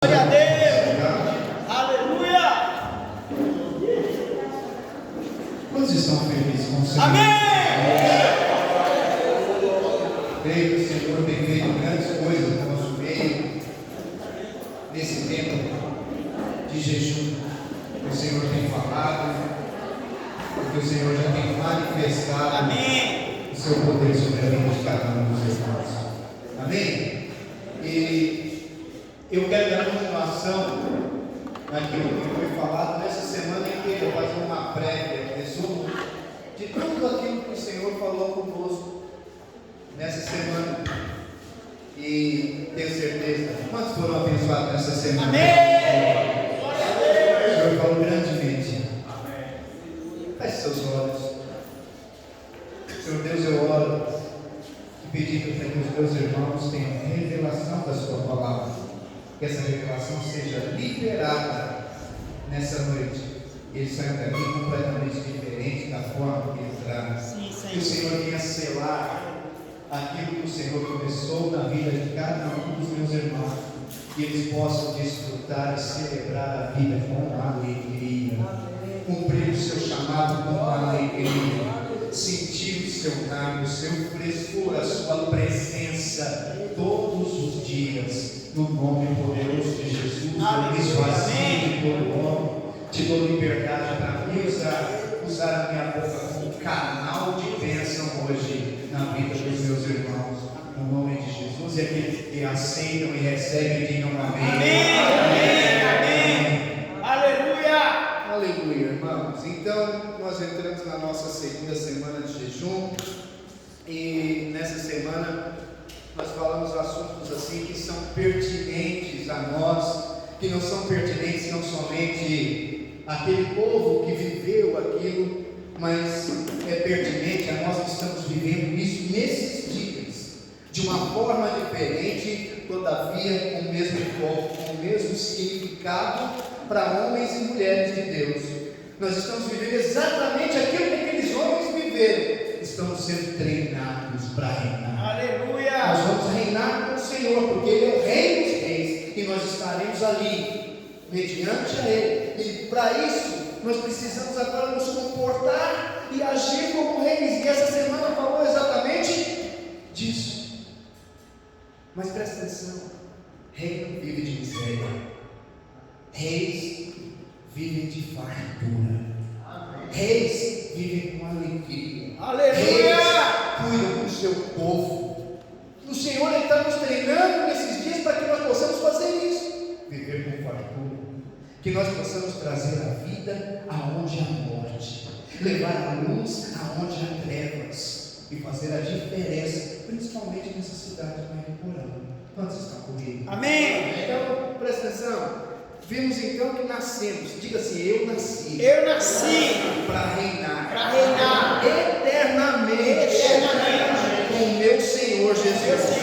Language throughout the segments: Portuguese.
Glória a Deus! Aleluia! Quantos estão felizes com o Senhor? Amém! Creio que o Senhor tem feito grandes coisas no nosso meio, nesse tempo de jejum. O Senhor tem falado, porque o Senhor já tem manifestado Amém! o seu poder sobre a vida de cada um dos irmãos. Amém? E eu quero dar continuação naquilo que foi falado nessa semana inteira, fazer uma prévia, resumo de tudo aquilo que o Senhor falou conosco nessa semana. E tenho certeza, quantos foram abençoados nessa semana? Amém! Glória a Deus! O Senhor falou grandemente. Feche seus olhos. Senhor Deus, eu oro e pedindo para que os meus irmãos tenham revelação da sua palavra. Que essa revelação seja liberada nessa noite. Eles saiam daqui completamente diferentes da forma que entraram. Que o Senhor venha selar aquilo que o Senhor começou na vida de cada um dos meus irmãos. Que eles possam desfrutar e celebrar a vida com alegria. Cumprir o seu chamado com alegria. Sentir o seu nome, o seu frescor, a sua presença todos os dias. No nome poderoso de Jesus, eu me esvazio todo homem, te dou liberdade para me usar a minha boca como canal de bênção hoje na vida dos meus irmãos, no nome de Jesus. E aqueles que aceitam e recebem, digam amém. Amém, amém, amém. Aleluia! Aleluia, irmãos. Então, nós entramos na nossa segunda semana de jejum, e nessa semana nós falamos assuntos assim que são pertinentes a nós, que não são pertinentes não somente àquele povo que viveu aquilo, mas é pertinente a nós que estamos vivendo isso nesses dias, de uma forma diferente, todavia com o mesmo foco, com o mesmo significado para homens e mulheres de Deus. Nós estamos vivendo exatamente aquilo que aqueles homens viveram. Estamos sendo treinados para reinar. Aleluia! Nós vamos reinar com o Senhor, porque Ele é o Rei dos Reis, e nós estaremos ali, mediante a Ele. E para isso, nós precisamos agora nos comportar e agir como reis. E essa semana falou exatamente disso. Mas presta atenção: rei não vive de miséria, reis vivem de fartura, reis vivem com alegria. Aleluia! Cuida do seu povo. O Senhor está nos treinando nesses dias para que nós possamos fazer isso. Viver com fartura. Que nós possamos trazer a vida aonde há morte. Levar a luz aonde há trevas. E fazer a diferença, principalmente nessa cidade de Mariporã. Quantos estão comigo? Amém! Então, presta atenção. Vimos então que nascemos. Diga assim: eu nasci. Eu nasci para reinar. para reinar eternamente com o meu Senhor Jesus.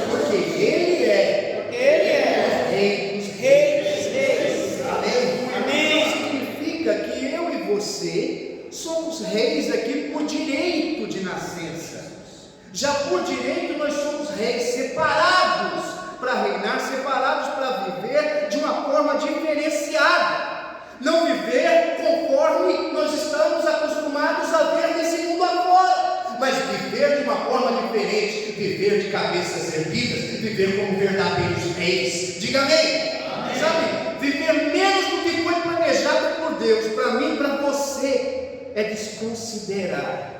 Porque Ele é Rei dos Reis. Amém. Isso significa que eu e você somos reis aqui por direito de nascença. Já por direito nós somos reis separados para reinar, separados para viver de uma forma diferenciada. Não viver conforme nós estamos acostumados a ver nesse mundo afora, mas viver de uma forma diferente, viver de cabeças erguidas, viver como verdadeiros reis. Diga amém. Sabe, viver menos do que foi planejado por Deus, para mim e para você, é desconsiderar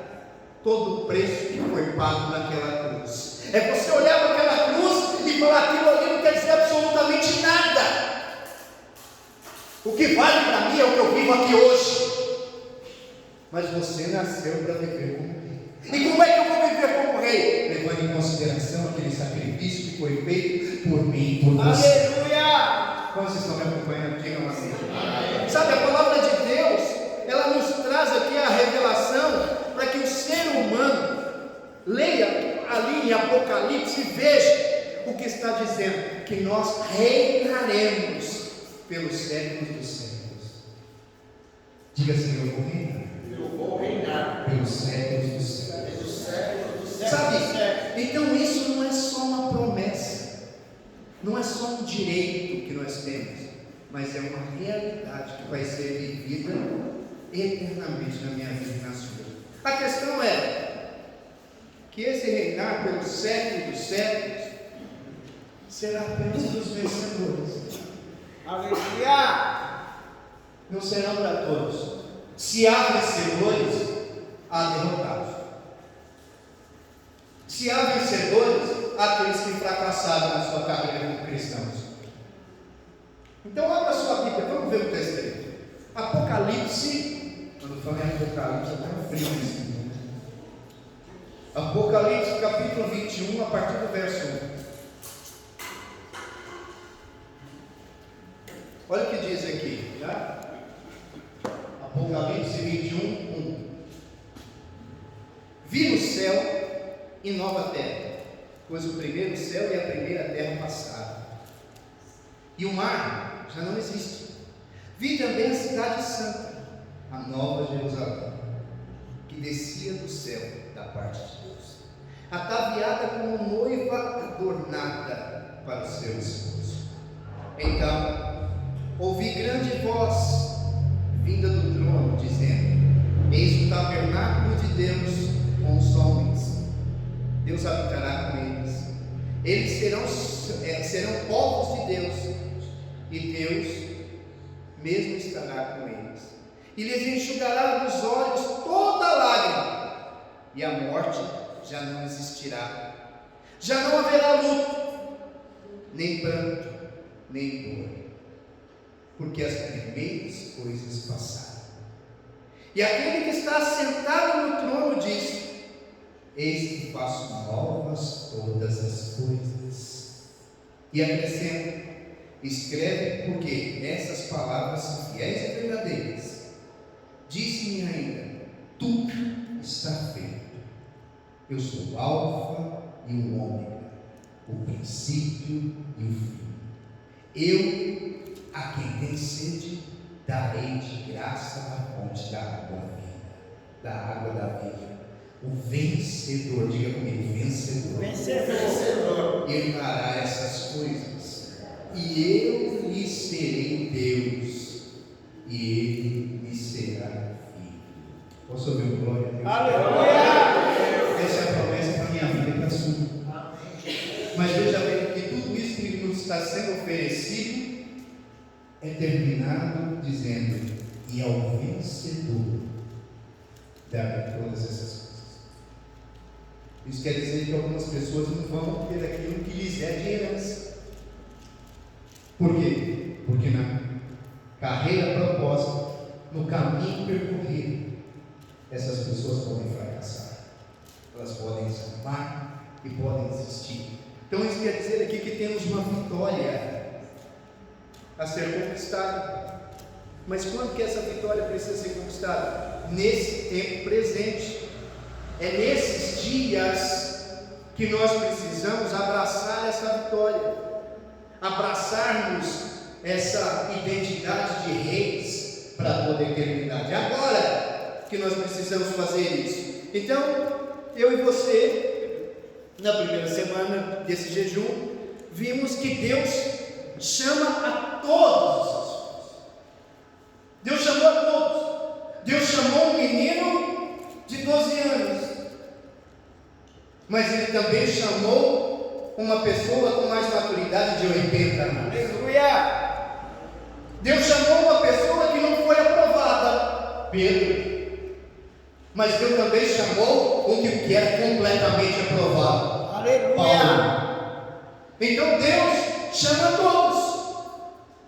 todo o preço que foi pago naquela cruz. É você olhar para aquela cruz e falar: aquilo ali não quer dizer absolutamente nada. O que vale para mim é o que eu vivo aqui hoje. Mas você nasceu para viver como rei. E como é que eu vou viver como rei? Levando em consideração aquele sacrifício que foi feito por mim e por você. Aleluia! Como vocês estão me acompanhando? Digam assim. Sabe, a palavra de Deus, ela nos traz aqui a revelação para que o ser humano leia ali em Apocalipse e veja o que está dizendo: que nós reinaremos pelos séculos dos séculos. Diga assim: eu vou reinar. Eu vou reinar pelos séculos dos séculos. Sabe? Então isso não é só uma promessa. Não é só um direito que nós temos, mas é uma realidade que vai ser vivida eternamente na minha vida e na sua. A questão é que esse reinar pelos séculos dos séculos será apenas dos vencedores. Aleluia. Não serão para todos. Se há vencedores, há derrotados. Se há vencedores, há aqueles que fracassaram na sua carreira como cristãos. Então abra sua Bíblia, vamos ver o texto aí. Apocalipse, quando fala em Apocalipse, está frio nesse mundo. Apocalipse capítulo 21, a partir do verso 1. Olha o que diz aqui, tá? Apocalipse 21, 1. Vi o céu e nova terra, pois o primeiro céu e a primeira terra passaram, e o mar já não existe. Vi também a cidade santa, a nova Jerusalém, que descia do céu da parte de Deus, ataviada como noiva adornada para o seu esposo. Então ouvi grande voz vinda do trono, dizendo: Eis o tabernáculo de Deus com os homens. Deus habitará com eles. Eles serão povos de Deus, e Deus mesmo estará com eles. E lhes enxugará dos olhos toda lágrima, e a morte já não existirá. Já não haverá luto, nem pranto, nem dor, porque as primeiras coisas passaram. E aquele que está sentado no trono diz: Eis que faço novas todas as coisas. E acrescenta: escreve, porque essas palavras são fiéis e verdadeiras. Disse-me ainda: tudo está feito. Eu sou o Alfa e o Ômega, o princípio e o fim. Eu, a quem tem sede, darei de graça a fonte da água da vida, da água da vida. O vencedor, diga comigo, vencedor. Vencedor. Ele fará essas coisas, e eu lhe serei Deus, e ele me será filho. Posso ouvir um glória a Deus? Aleluia. Essa é a promessa para a minha vida e para a sua. Mas veja bem que tudo isso que nos está sendo oferecido é terminado dizendo: e ao vencedor darei todas essas coisas. Isso quer dizer que algumas pessoas não vão ter aquilo que lhes é de herança. Por quê? Porque na carreira proposta, no caminho percorrido, essas pessoas podem fracassar, elas podem desanimar e podem desistir. Então isso quer dizer aqui que temos uma vitória a ser conquistada. Mas quando que essa vitória precisa ser conquistada? Nesse tempo presente. É nesses dias que nós precisamos abraçar essa vitória, abraçarmos essa identidade de reis para toda a eternidade. É agora que nós precisamos fazer isso. Então, eu e você, na primeira semana desse jejum, vimos que Deus chama a todos. Deus chamou a todos. Deus chamou um menino de 12 anos. Mas Ele também chamou uma pessoa com mais maturidade de 80 anos. Aleluia. Deus chamou uma pessoa que não foi aprovada, Pedro. Mas Deus também chamou um que era completamente aprovado, Aleluia. Paulo. Então Deus chama todos.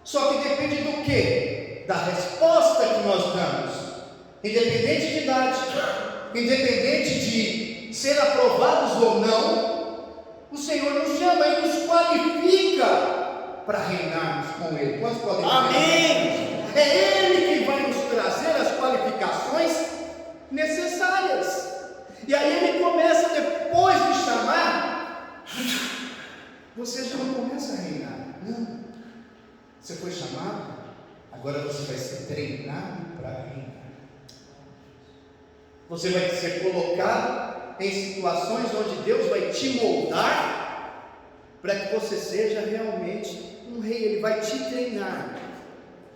Só que depende do quê? Da resposta que nós damos. Independente de idade, independente de ser aprovados ou não, o Senhor nos chama e nos qualifica para reinarmos com Ele. Quantos podem dizer Amém. É Ele que vai nos trazer as qualificações necessárias. E aí Ele começa, depois de chamar, você já não começa a reinar. Não. Você foi chamado, agora você vai ser treinado para reinar. Você vai ser colocado em situações onde Deus vai te moldar para que você seja realmente um rei. Ele vai te treinar,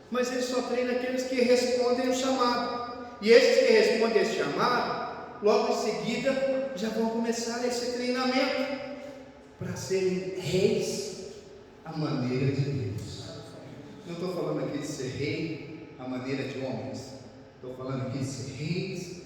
mas ele só treina aqueles que respondem ao chamado, e esses que respondem esse chamado, logo em seguida já vão começar esse treinamento para serem reis à maneira de Deus. Não estou falando aqui de ser rei à maneira de homens, estou falando aqui de ser reis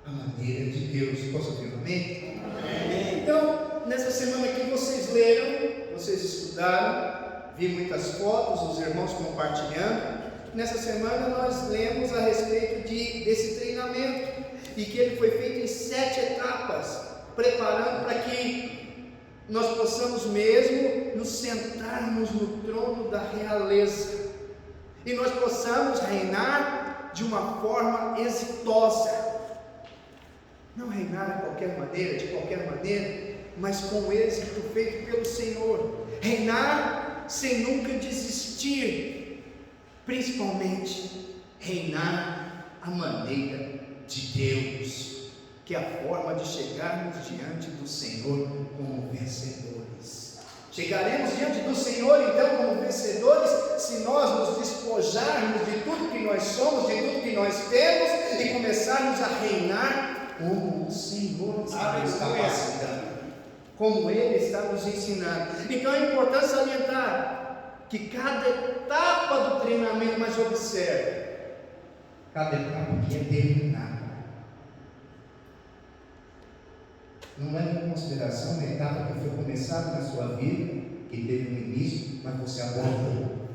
à maneira de Deus. Posso ouvir um amém? Amém. Então, nessa semana aqui vocês leram, vocês estudaram, vi muitas fotos, os irmãos compartilhando. Nessa semana nós lemos a respeito desse treinamento, e que ele foi feito em 7 etapas, preparando para que nós possamos mesmo nos sentarmos no trono da realeza, e nós possamos reinar de uma forma exitosa, não reinar de qualquer maneira, mas com êxito feito pelo Senhor, reinar sem nunca desistir, principalmente reinar à maneira de Deus, que é a forma de chegarmos diante do Senhor como vencedores. Chegaremos diante do Senhor então como vencedores se nós nos despojarmos de tudo que nós somos, de tudo que nós temos, e começarmos a reinar como o Senhor está nos capacitando, como Ele está nos ensinando. Então é importante salientar que cada etapa do treinamento, mas observe, cada etapa que é terminada, não leve em consideração uma etapa que foi começada na sua vida, que teve um início, mas você abortou.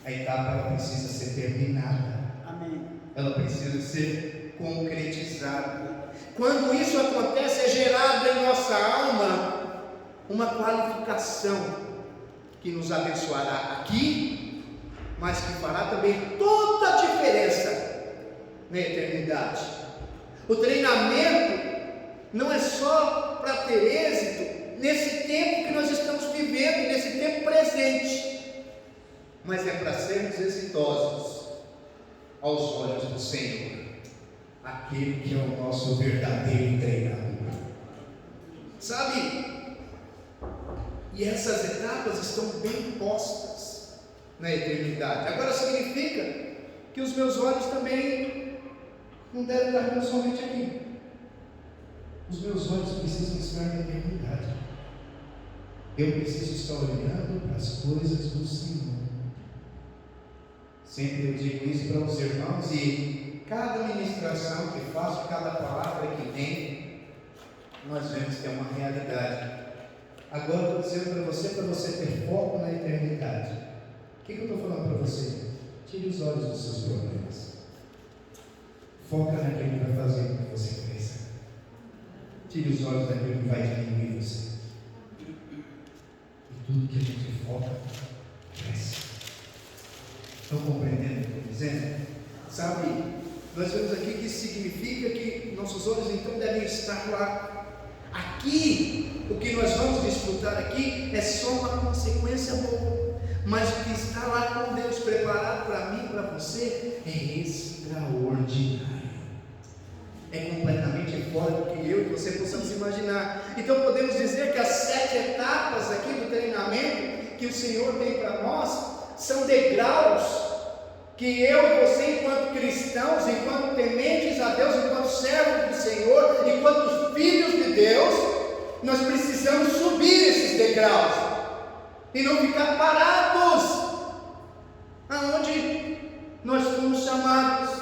A etapa ela precisa ser terminada. Amém. Ela precisa ser concretizada. Quando isso acontece, é gerado em nossa alma uma qualificação que nos abençoará aqui, mas que fará também toda a diferença na eternidade. O treinamento não é só para ter êxito nesse tempo que nós estamos vivendo, nesse tempo presente, mas é para sermos exitosos aos olhos do Senhor, aquele que é o nosso verdadeiro treinador. Sabe? E essas etapas estão bem postas na eternidade. Agora significa que os meus olhos também não devem estar tão somente aqui. Os meus olhos precisam estar na eternidade. Eu preciso estar olhando para as coisas do Senhor. Sempre eu digo isso para os irmãos, e cada ministração que faço, cada palavra que tem, nós vemos que é uma realidade. Agora eu estou dizendo para você ter foco na eternidade. O que eu estou falando para você? Tire os olhos dos seus problemas. Foca naquilo que vai fazer com que você cresça. Tire os olhos daquilo que vai diminuir você. E tudo que a gente foca, cresce. Estão compreendendo o que eu estou dizendo? Sabe, nós vemos aqui que isso significa que nossos olhos então devem estar lá. Aqui, o que nós vamos desfrutar aqui é só uma consequência boa, mas o que está lá com Deus preparado para mim e para você é extraordinário. É completamente fora do que eu e você possamos imaginar. Então podemos dizer que as 7 etapas aqui do treinamento que o Senhor tem para nós são degraus que eu e você, enquanto cristãos, enquanto tementes a Deus, enquanto servos do Senhor, enquanto filhos de Deus, nós precisamos subir esses degraus e não ficar parados aonde nós fomos chamados.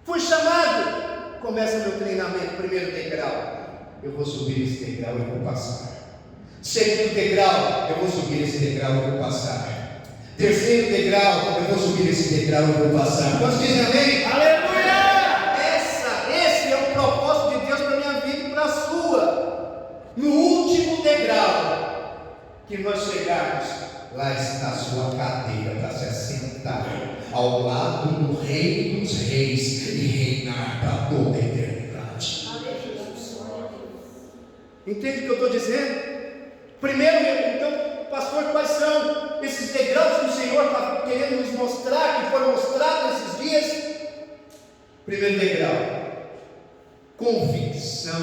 Fui chamado, começa meu treinamento, primeiro degrau, eu vou subir esse degrau e vou passar. Segundo degrau, eu vou subir esse degrau e vou passar. Terceiro degrau, eu vou subir esse degrau e vou passar. Quantos dizem amém? Aleluia! Esse é o propósito de Deus para a minha vida e para a sua. No último degrau que nós chegarmos, lá está a sua cadeira para se assentar ao lado do Rei dos Reis e reinar para toda a eternidade. Entende o que eu estou dizendo? Primeiro, então, pastor, quais são esses degraus que o Senhor está querendo nos mostrar, que foram mostrados nesses dias? Primeiro degrau, convicção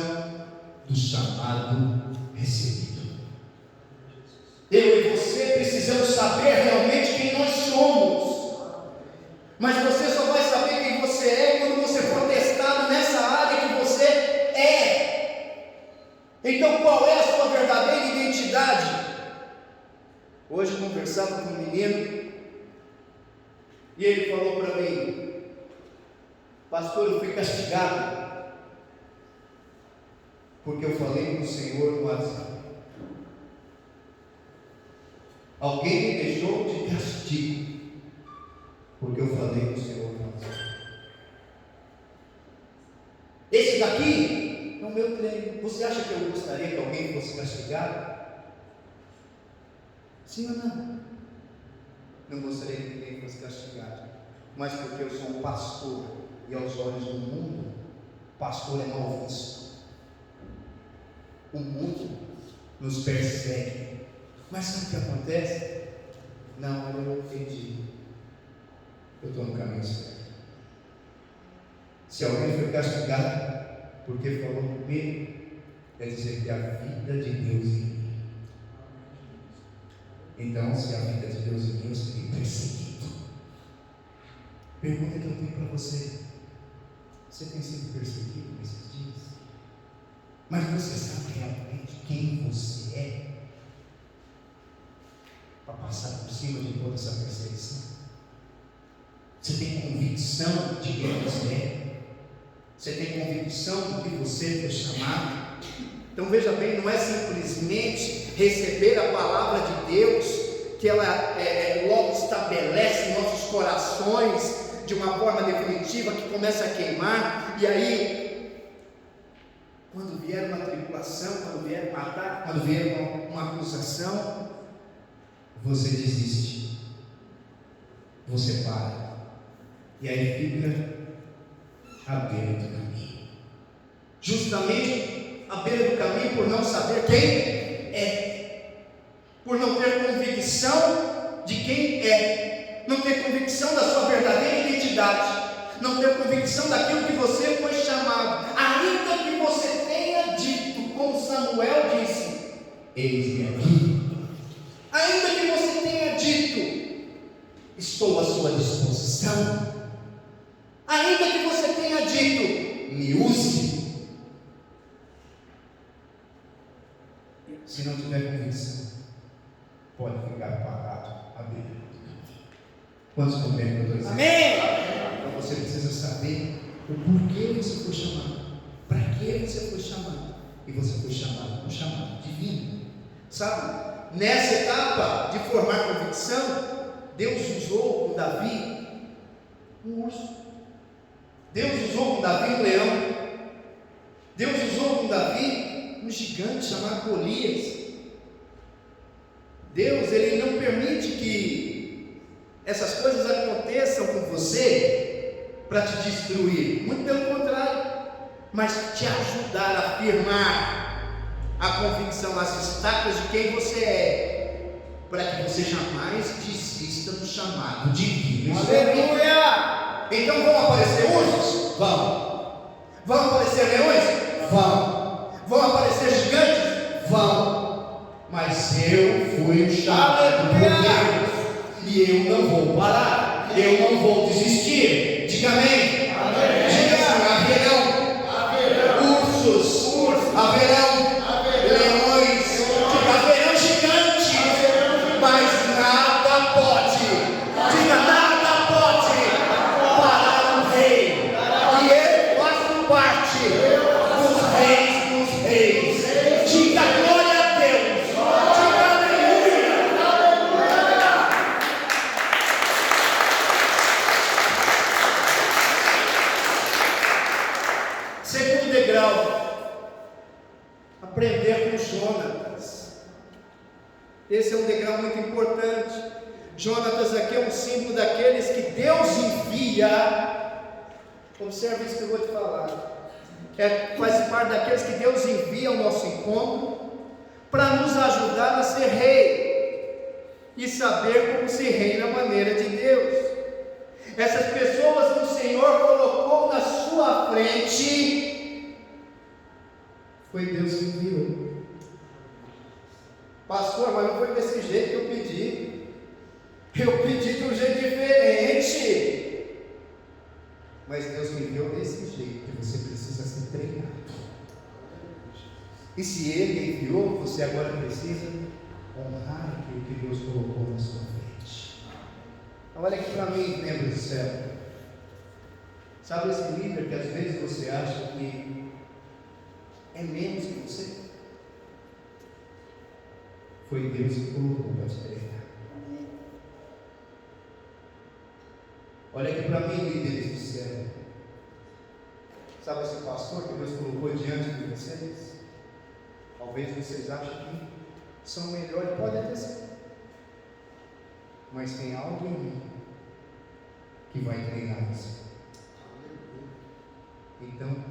do chamado recebido. precisamos saber realmente quem nós somos. Mas você só vai saber quem você é quando você for testado nessa área que você é. Então, qual é a sua verdadeira identidade? Hoje conversava com um menino e ele falou para mim: pastor, eu fui castigado porque eu falei com o Senhor no WhatsApp. Alguém me deixou de castigo porque eu falei com o Senhor no WhatsApp. Esse daqui é o meu treino. Você acha que eu gostaria que alguém fosse castigado? Sim ou não? Não gostaria que ninguém fosse castigado, mas porque eu sou um pastor e aos olhos do mundo, pastor é mal visto. O mundo nos persegue. Mas sabe o que acontece? Não, eu entendi. Eu estou no caminho certo. Se alguém foi castigado porque falou comigo, quer dizer que a vida de Deus em mim. Então, se a vida de Deus em mim, eu serei perseguido. Pergunta que eu tenho para você: você tem sido perseguido nesses dias? Mas você sabe realmente quem você é? Para passar por cima de toda essa perseguição? Você tem convicção de quem você é? Você tem convicção do que você foi chamado? Então veja bem, não é simplesmente receber a palavra de Deus, que ela logo estabelece em nossos corações de uma forma definitiva, que começa a queimar, e aí, quando vier uma tribulação, quando vier um ataque, quando vier uma acusação, você desiste, você para, e aí fica à beira do caminho, justamente à beira do caminho, por não saber quem é, por não ter convicção de quem é, não ter convicção da sua verdadeira identidade, não ter convicção daquilo que você foi chamado, ainda que você tenha dito, como Samuel disse: eis-me aqui. Ainda que você tenha dito: estou à sua disposição. Ainda que você tenha dito: me use. Se não tiver convicção, pode ficar parado à beira do caminho. Quantos compreendem o que eu estou dizendo? Amém. Então você precisa saber o porquê você foi chamado, para que você foi chamado, e você foi chamado, um chamado divino. Sabe, nessa etapa de formar convicção, Deus usou com Davi um urso, Deus usou com Davi um leão, Deus usou com Davi um gigante chamado Golias. Deus, Ele não permite que essas coisas aconteçam com você para te destruir, muito pelo contrário, mas te ajudar a firmar a convicção, as estacas de quem você é, para que você jamais desista do chamado divino. Aleluia! Então vão aparecer ursos? Vão. Vão aparecer leões? Vão. Vão aparecer gigantes? Vão. Mas eu fui chamado por Deus, e eu não vou parar, eu não vou desistir. Diga amém. Amém. Diga assim: haverão ursos, haverão leões, haverão gigantes, mas nada pode, diga, nada pode parar o rei, e eu faço parte dos reis dos reis. Diga glória a Deus, diga aleluia. Segundo degrau, aprender com Jonatas. Esse é um degrau muito importante. Jonatas aqui é um símbolo daqueles que Deus envia. Observe isso que eu vou te falar. Faz parte daqueles que Deus envia ao nosso encontro para nos ajudar a ser rei e saber como se reina a maneira de Deus. Essas pessoas que o Senhor colocou na sua frente, foi Deus que enviou. Pastor, mas não foi desse jeito que eu pedi. Mas Deus me enviou desse jeito, que você precisa ser treinado. E se Ele enviou, você agora precisa honrar aquilo que Deus colocou na sua frente. Olha aqui para mim, membros do céu. Sabe esse líder que às vezes você acha que é menos que você? Foi Deus que colocou para te treinar. Olha aqui para mim, líderes do céu. Sabe esse pastor que Deus colocou diante de vocês? Talvez vocês achem que são melhores, pode até ser. Mas tem algo em mim que vai treinar você. Então,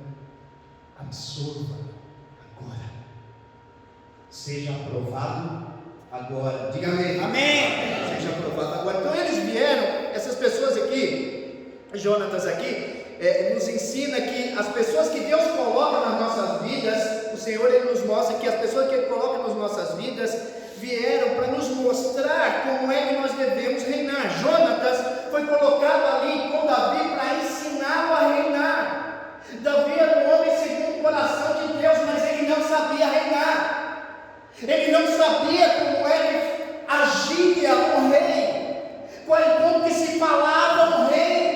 absorva agora. Seja aprovado agora. Diga amém. Amém. Seja aprovado agora. Então eles vieram, essas pessoas aqui, Jonatas aqui, nos ensina que as pessoas que Deus coloca nas nossas vidas, o Senhor Ele nos mostra que as pessoas que Ele coloca nas nossas vidas vieram para nos mostrar como é que nós devemos reinar. Jonatas foi colocado ali com Davi para ensiná-lo a reinar. Davi era um homem segundo o coração de Deus, mas ele não sabia reinar. Ele não sabia como é que agia um rei, como que se falava um rei.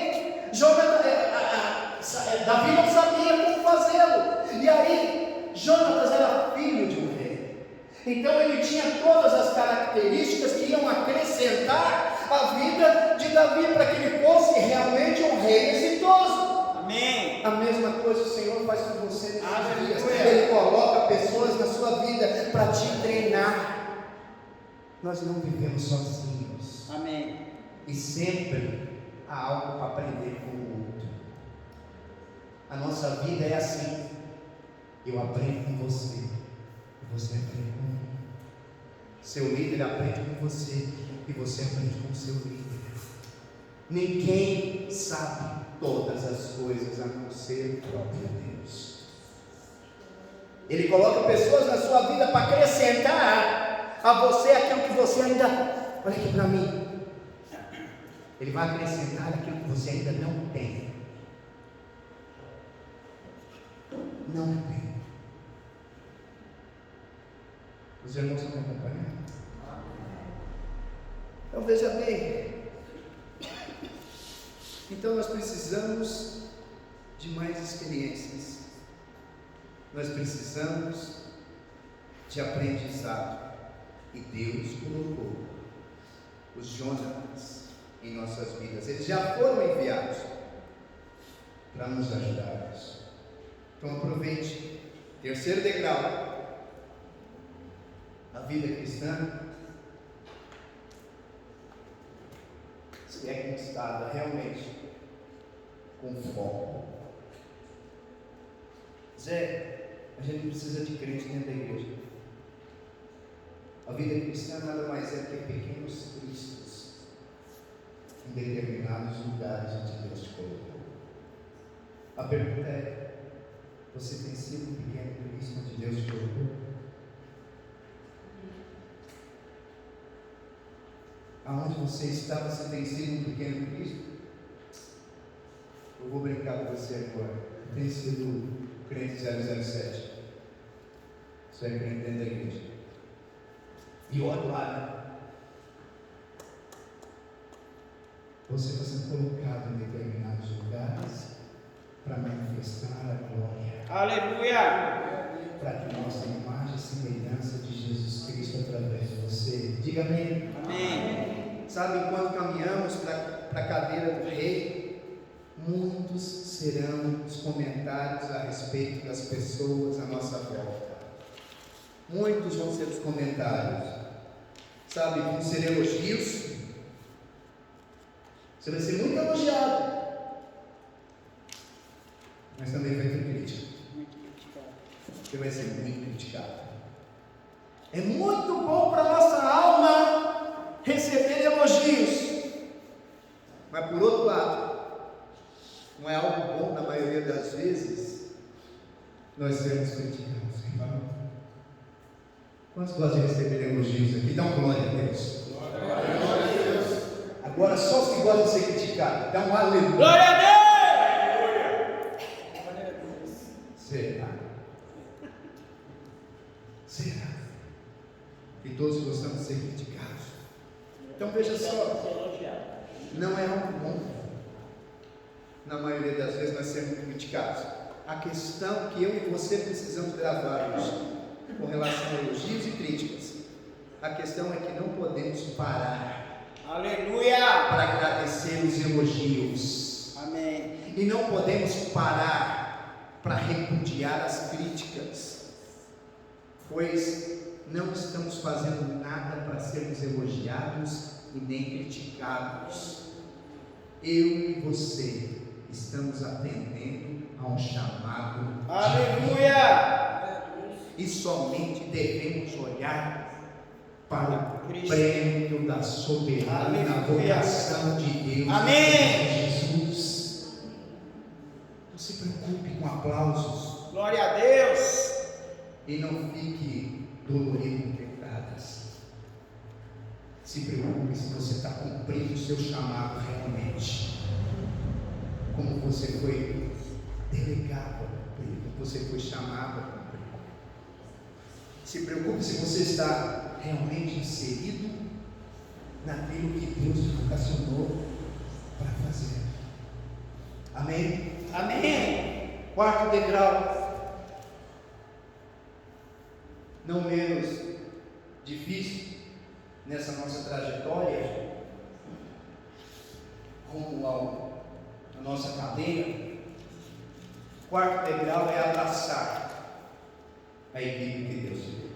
Davi não sabia como fazê-lo. E aí, Jonatas era filho de um rei. Então ele tinha todas as características que iam acrescentar a vida de Davi para que ele fosse realmente um rei exitoso. Amém. A mesma coisa o Senhor faz com você nesses dias. Aleluia. Ele coloca pessoas na sua vida para te treinar. Nós não vivemos sozinhos. Amém. E sempre há algo para aprender com o outro. A nossa vida é assim. Eu aprendo com você, e você aprende comigo. Seu líder aprende com você, e você aprende com seu líder. Ninguém sabe todas as coisas a não ser o próprio Deus. Ele coloca pessoas na sua vida para acrescentar a você aquilo que você ainda... Olha aqui para mim. Ele vai acrescentar aquilo que você ainda não tem. Não tem. Os irmãos estão me acompanhando? Então veja bem. Então nós precisamos de mais experiências. Nós precisamos de aprendizado. E Deus colocou os Jonatas em nossas vidas. Eles já foram enviados para nos ajudar. Então aproveite. Terceiro degrau. A vida cristã se é conquistada realmente com foco. Zé, a gente não precisa de crente dentro da igreja. A vida cristã nada mais é que pequenos cristos em determinados lugares onde Deus te colocou. A pergunta é: você tem sido um pequeno Cristo onde Deus te colocou? Aonde você está, você tem sido um pequeno Cristo? Eu vou brincar com você agora. Tem sido crente 007. Você é crente dentro da igreja. E olha lá, né? Você está sendo colocado em determinados lugares para manifestar a glória. Aleluia. Para que nossa imagem e semelhança de Jesus Cristo através de você. Diga amém. Amém. Sabe, enquanto caminhamos para a cadeira do rei, muitos serão os comentários a respeito das pessoas à nossa volta. Muitos vão ser os comentários. Sabe, vão ser elogios. Você vai ser muito elogiado. Mas também vai ter crítica. Você vai ser muito criticado. É muito bom para a nossa alma receber elogios. Mas por outro lado, não é algo bom na maioria das vezes nós sermos criticados, irmão. Quantos gostam de receber elogios aqui? Dão glória a Deus. Glória a Deus. Agora só os que gostam de ser criticados, dá um aleluia. Glória a Deus. Então veja só, não é algo bom. Na maioria das vezes nós sermos criticados. A questão que eu e você precisamos gravar hoje, com relação a elogios e críticas, a questão é que não podemos parar Aleluia. para agradecer os elogios. Amém. E não podemos parar para repudiar as críticas, pois não estamos fazendo nada para sermos elogiados e nem criticados. Eu e você estamos atendendo a um chamado. Aleluia. E somente devemos olhar para o Cristo. prêmio da soberana Aleluia. vocação de Deus. Amém. Jesus. Não se preocupe com aplausos Glória a Deus. e não fique dolorido com pecadas. Se preocupe se você está cumprindo o seu chamado realmente, como você foi delegado a cumprir, como você foi chamado a cumprir. Se preocupe se você está realmente inserido naquilo que Deus te vocacionou para fazer. Amém? Amém. Quarto degrau, não menos difícil nessa nossa trajetória rumo à nossa cadeia. Quarto degrau é abraçar a equipe que Deus te deu.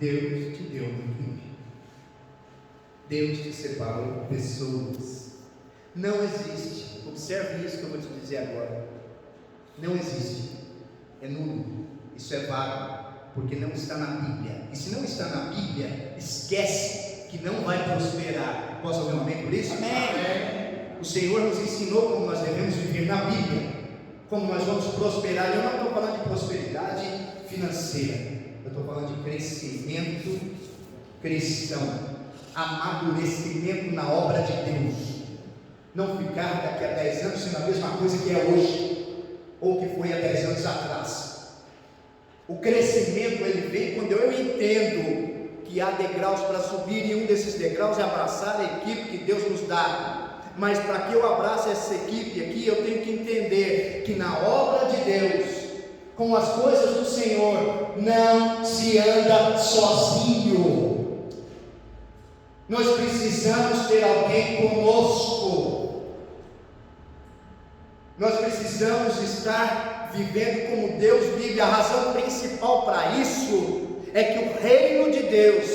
Deus te deu uma equipe. Deus te separou pessoas. Não existe, observe isso que eu vou te dizer agora. Não existe, é nulo, isso é vago, porque não está na Bíblia. E se não está na Bíblia, esquece que não vai prosperar. Posso ouvir um amém por isso? Amém. O Senhor nos ensinou como nós devemos viver na Bíblia, como nós vamos prosperar. Eu não estou falando de prosperidade financeira, eu estou falando de crescimento cristão, amadurecimento na obra de Deus. Não ficar daqui a 10 anos sendo a mesma coisa que é hoje, ou que foi há 10 anos atrás. O crescimento ele vem quando eu entendo que há degraus para subir, e um desses degraus é abraçar a equipe que Deus nos dá. Mas para que eu abrace essa equipe aqui, eu tenho que entender que na obra de Deus, com as coisas do Senhor, não se anda sozinho. Nós precisamos ter alguém conosco. Nós precisamos estar vivendo como Deus vive. A razão principal para isso é que o reino de Deus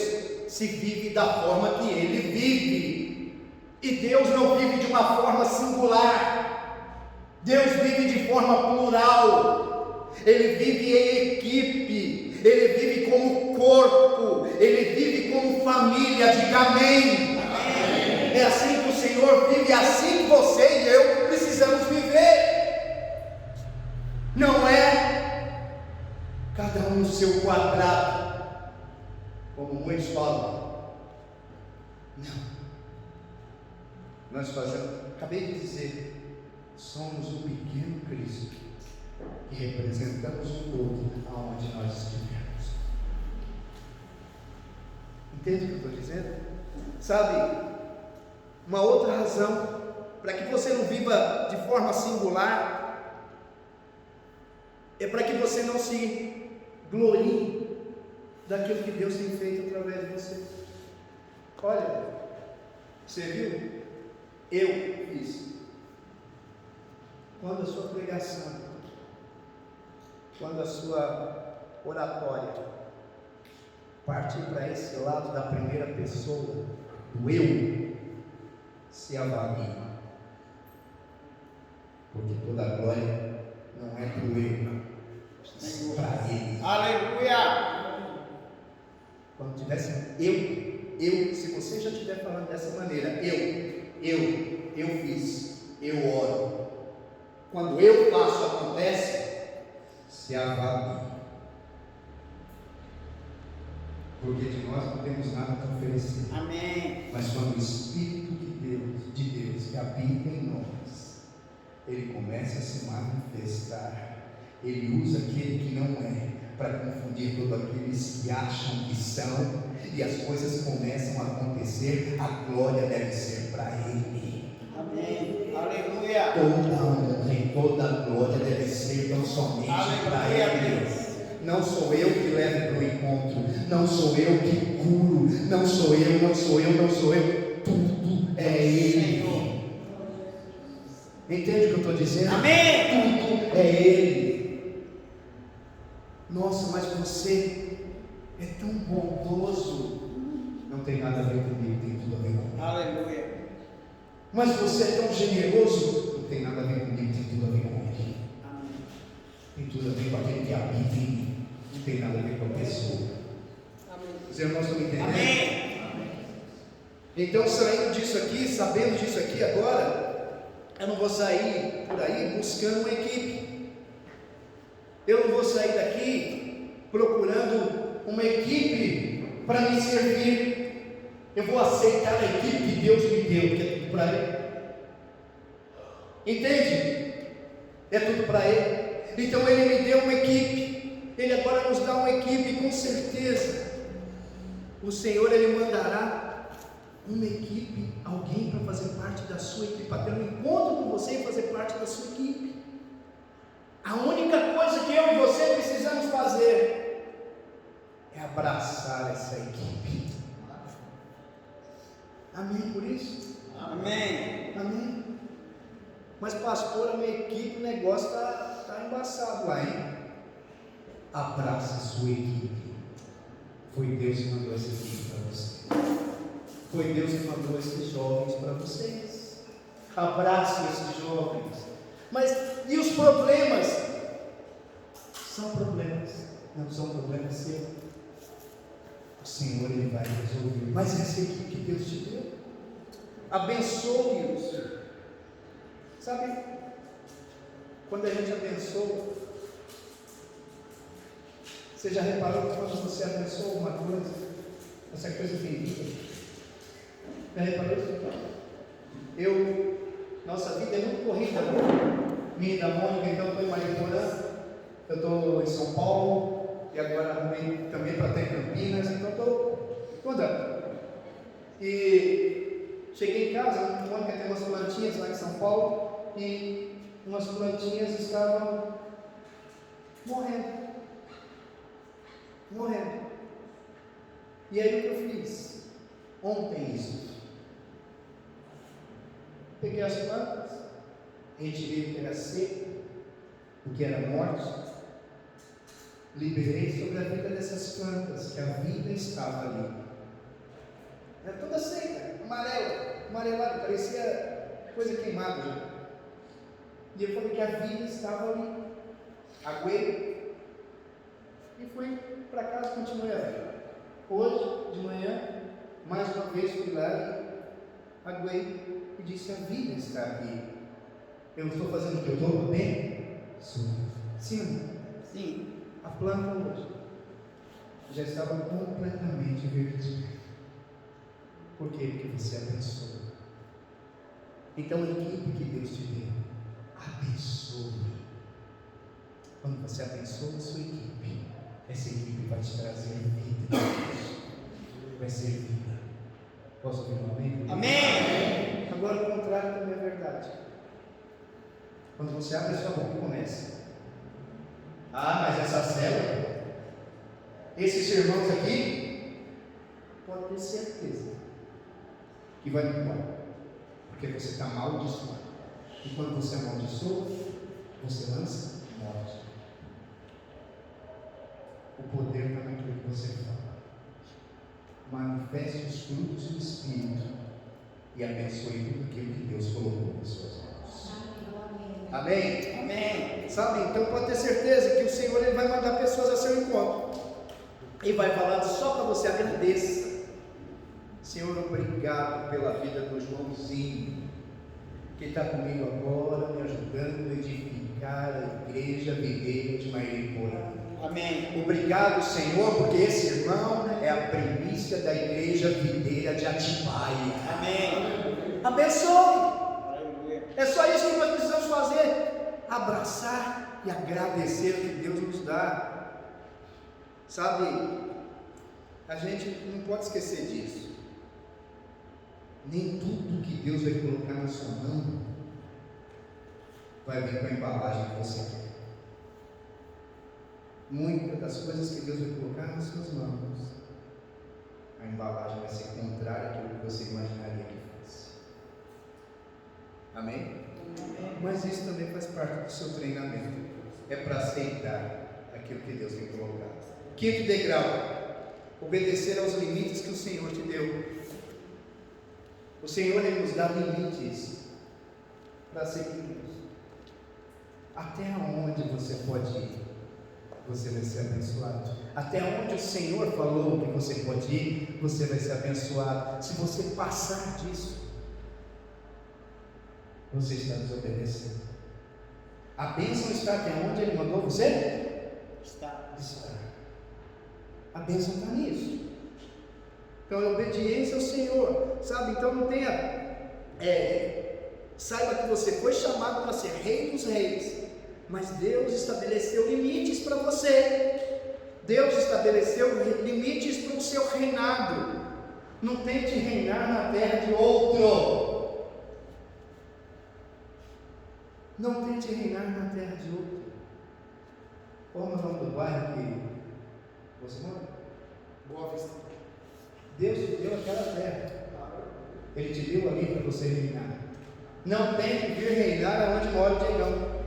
se vive da forma que Ele vive. E Deus não vive de uma forma singular. Deus vive de forma plural. Ele vive em equipe. Ele vive como corpo. Ele vive como família. Diga amém. É assim que o Senhor vive, é assim que você e eu precisamos viver. Não é cada um no seu quadrado, como muitos falam. Não. Nós fazemos, acabei de dizer, somos um pequeno Cristo e representamos o todo aonde nós estivermos. Entende o que eu estou dizendo? Sabe, uma outra razão para que você não viva de forma singular é para que você não se glorie daquilo que Deus tem feito através de você. Olha, você viu? Eu fiz. Quando a sua pregação, quando a sua oratória partir para esse lado da primeira pessoa, do eu, se avalie, porque toda a glória não é do eu, para Ele. Aleluia. Quando tivesse eu, se você já estiver falando dessa maneira, eu fiz, eu oro. Quando eu faço, acontece, se avalie. Porque de nós não temos nada para oferecer. Amém. Mas quando o Espírito de Deus que habita em nós, ele começa a se manifestar. Ele usa aquele que não é para confundir todos aqueles que acham que são, e as coisas começam a acontecer, a glória deve ser para Ele. Amém. Aleluia. Toda honra e toda glória deve ser tão somente para Aleluia, Ele. Deus. Não sou eu que levo para o encontro, não sou eu que curo, não sou eu, tudo é Ele. Entende o que eu estou dizendo? Amém. Tudo é Ele. Nossa, mas você é tão bondoso. Não tem nada a ver comigo, tem tudo a ver comigo. Aleluia. Mas você é tão generoso. Não tem nada a ver comigo, tem tudo a ver com Ele. Amém. Tem tudo a ver com aquele que habita em mim. Não tem nada a ver com a pessoa. Amém. Os irmãos estão me entendendo? Amém. Então, saindo disso aqui, sabendo disso aqui agora, eu não vou sair por aí buscando uma equipe. Eu não vou sair daqui procurando uma equipe para me servir. Eu vou aceitar a equipe que Deus me deu, que é tudo para Ele. Entende? É tudo para Ele. Então Ele me deu uma equipe. Ele agora nos dá uma equipe, com certeza. O Senhor, Ele mandará uma equipe, alguém para fazer parte da sua equipe, para ter um encontro com você e fazer parte da sua equipe. A única coisa que eu e você precisamos fazer é abraçar essa equipe. Amém por isso? Amém. Amém. Mas pastor, a minha equipe, o negócio está embaçado lá, hein? Abraça a sua equipe. Foi Deus que mandou essa equipe para você. Foi Deus que mandou esses jovens para vocês. Abrace esses jovens. Mas e os problemas? São problemas, não são problemas seus. O Senhor, Ele vai resolver. Mas essa equipe que Deus te deu, abençoe-os. Sabe, quando a gente abençoa, você já reparou que quando você abençoa uma coisa, essa coisa tem vida? Já reparou isso? Nossa vida é muito corrida, minha e da Mônica. Então eu estou em Mariporã, eu estou em São Paulo, e agora arrumei também para ter Campinas, então estou andando. E cheguei em casa, a Mônica tem umas plantinhas lá em São Paulo, e umas plantinhas estavam morrendo. E aí o que eu fiz? Ontem isso. Peguei as plantas, retirei o que era seco, o que era morte, liberei sobre a vida dessas plantas, que a vida estava ali. Era toda seca, amarelada, parecia coisa queimada já. E eu falei que a vida estava ali. Aguei e fui para casa, continuei a vida. Hoje, de manhã, mais uma vez fui lá e aguei e disse: a vida está aqui. Eu estou fazendo o que eu estou bem? Sim. A planta hoje já estava completamente verde. Por quê? Porque você abençoa. Então a equipe que Deus te deu, abençoe. Quando você abençoa a sua equipe, essa equipe vai te trazer vida. Vai ser vida. Posso ouvir um amém? Amém. Agora o contrário também é verdade. Quando você abre a sua boca e começa: mas essa célula, esses irmãos aqui, pode ter certeza que vai embora, porque você está amaldiçoado. E quando você amaldiçoa, você lança morte. O poder está naquilo que você fala. Manifeste os frutos do Espírito e abençoe tudo aquilo que Deus colocou nas suas mãos. Amém? Amém. Sabe, então pode ter certeza que o Senhor, Ele vai mandar pessoas a seu encontro e vai falar só para você: agradeça. Senhor, obrigado pela vida do Joãozinho, que está comigo agora, me ajudando a edificar a igreja videira de Mariporã. Amém. Obrigado, Senhor, porque esse irmão é a primícia da igreja videira de Atibaia. Amém. Abençoe. Aleluia. É só isso que nós precisamos fazer: abraçar e agradecer o que Deus nos dá. Sabe, A gente não pode esquecer disso. Nem tudo que Deus vai colocar na sua mão vai vir com a embalagem que você quer. Muitas das coisas que Deus vai colocar nas suas mãos, a embalagem vai ser contrária àquilo que você imaginaria que fosse. Amém? Mas isso também faz parte do seu treinamento. É para aceitar aquilo que Deus tem colocado. Quinto degrau: obedecer aos limites que o Senhor te deu. O Senhor, Ele nos dá limites para seguirmos. Até onde você pode ir, você vai ser abençoado. Até onde o Senhor falou que você pode ir, você vai ser abençoado. Se você passar disso, você está desobedecendo. A bênção está até onde Ele mandou você Está. A bênção está nisso. Então, a obediência ao Senhor, sabe? Então, não tenha. Saiba que você foi chamado para ser rei dos reis, mas Deus estabeleceu limites para você. Deus estabeleceu limites para o seu reinado. Não tente reinar na terra de outro. Não tente reinar na terra de outro. Qual é o nome do bairro que você mora? Boa Vista. Deus te deu aquela terra. Ele te deu ali para você reinar. Não tem que vir reinar aonde mora o Diegão.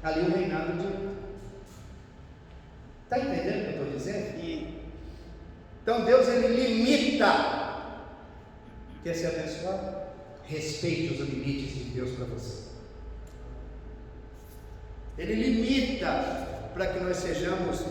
Ali o reinado de outro. Está entendendo o que eu estou dizendo? Sim. Então Deus, Ele limita. Quer ser abençoado? Respeite os limites de Deus para você. Ele limita para que nós sejamos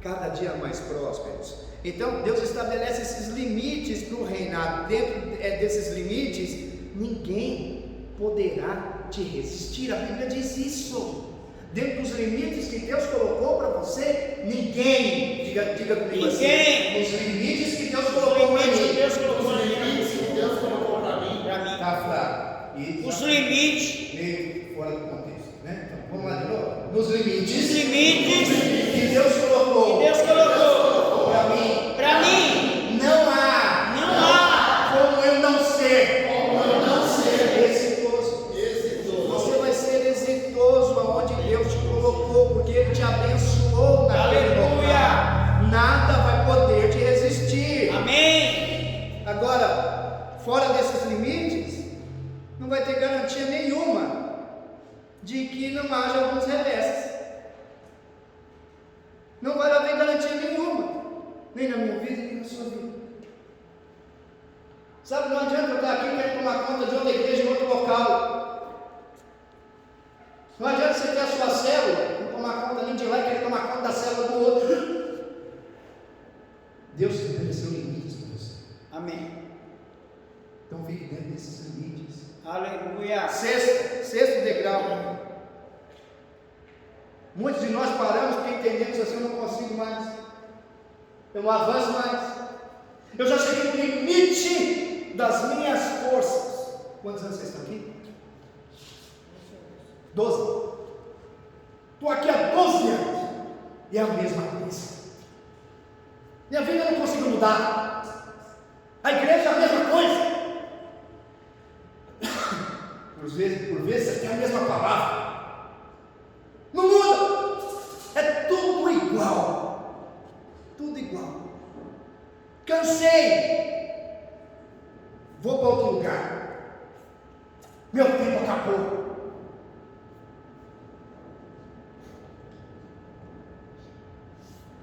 cada dia mais prósperos. Então Deus estabelece esses limites para o reinado. Dentro desses limites, ninguém poderá te resistir. A Bíblia diz isso. Dentro dos limites que Deus colocou para você, ninguém, diga comigo assim, os limites que Deus colocou para mim. Está fraco. Os limites. Meio fora do contexto, né? Então, vamos lá de novo. Nos limites. Os limites que Deus colocou. Para mim, não há como eu não ser exitoso. Você vai ser exitoso aonde Deus te colocou, porque Ele te abençoou naquele lugar. Nada vai poder te resistir. Amém. Agora, fora desses limites, não vai ter garantia nenhuma de que não haja alguns reveses. Não vai haver garantia nenhuma, nem na minha vida, nem na sua vida. Sabe, não adianta eu estar aqui querendo tomar conta de outra igreja em outro local. Não adianta você ter a sua célula, não tomar conta nem de lá e querer tomar conta da célula do outro. Deus estabeleceu limites para você. Amém. Então fique dentro desses limites. Aleluia. Sexto degrau. Muitos de nós paramos porque entendemos assim: eu não consigo mais, eu não avanço mais, eu já cheguei no limite das minhas forças. Quantos anos vocês estão aqui? 12. Estou aqui há 12 anos e é a mesma coisa. Minha vida eu não consigo mudar, a igreja é a mesma coisa. Por vezes é a mesma palavra. Não muda, é tudo igual. Tudo igual. Cansei, vou para outro lugar. Meu tempo acabou.